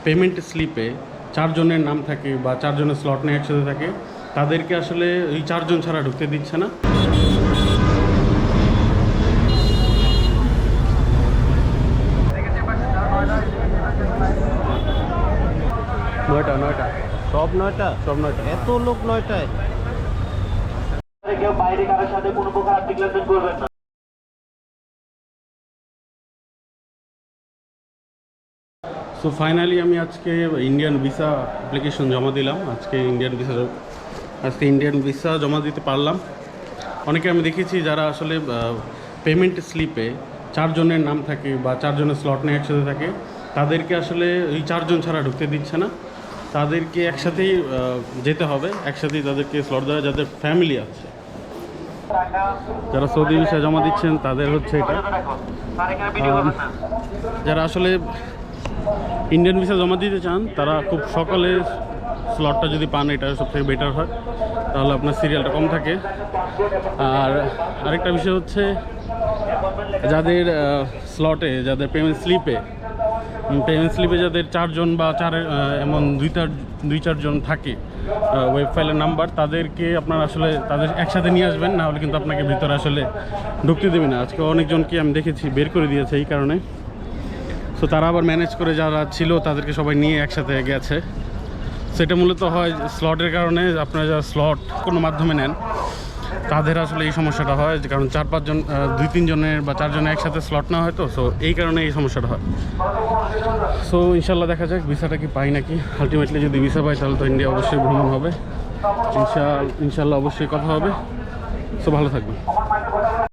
Payment স্লিপে 4 জনের নাম থাকে বা 4 জনের স্লট নিয়ে একসাথে থাকে, তাদেরকে আসলে এই 4 জন ছাড়া ঢুকতে দিচ্ছে না। নয়টা সব 9টা? সব 9টা। এত লোক 9টায়? কেউ বাইরে কারোর সাথে কোনো প্রকার আর্থিক লেনদেন করবেন না। সো ফাইনালি আমি আজকে ইন্ডিয়ান ভিসা অ্যাপ্লিকেশন জমা দিলাম। আজকে ইন্ডিয়ান ভিসা জমা দিতে পারলাম। অনেকে আমি দেখেছি যারা আসলে পেমেন্ট স্লিপে 4 জনের নাম থাকে বা 4 জনের স্লট নিয়ে একসাথে থাকে, তাদেরকে আসলে এই 4 জন ছাড়া ঢুকতে দিচ্ছে না। তাদেরকে একসাথেই যেতে হবে, একসাথেই তাদেরকে স্লট দেওয়া, যাদের ফ্যামিলি আছে। যারা সৌদি ভিসা জমা দিচ্ছেন তাদের হচ্ছে এটা। যারা আসলে ইন্ডিয়ান ভিসা জমা দিতে চান তারা খুব সকালে স্লটটা যদি পান, এটা সবথেকে বেটার হয়, তাহলে আপনার সিরিয়ালটা কম থাকে। আর আরেকটা বিষয় হচ্ছে, যাদের স্লটে, যাদের পেমেন্ট স্লিপে যাদের 4 জন বা এমন 2-4 জন থাকে ওয়েব ফাইলের নাম্বার, তাদেরকে আপনার আসলে তাদের একসাথে নিয়ে আসবেন, না হলে কিন্তু আপনাকে ভিতরে আসলে ঢুকতে দেবে না। আজকে অনেকজনকে আমি দেখেছি বের করে দিয়েছে এই কারণে। সো তারা আবার ম্যানেজ করে, যারা ছিল তাদেরকে সবাই নিয়ে একসাথে গেছে। সেটা মূলত হয় স্লটের কারণে। আপনারা যারা স্লট কোনো মাধ্যমে নেন তাদের আসলে এই সমস্যাটা হয়, কারণ 4-5 জন, 2-3 জনের বা 4 জনের একসাথে স্লট না হয় তো। সো এই কারণে এই সমস্যাটা হয়। সো ইনশাল্লাহ দেখা যাক ভিসাটা কি পাই নাকি। আলটিমেটলি যদি ভিসা পাই তাহলে তো ইন্ডিয়া অবশ্যই ভ্রমণ হবে। ইনশাল্লাহ অবশ্যই কথা হবে। সো ভালো থাকবেন।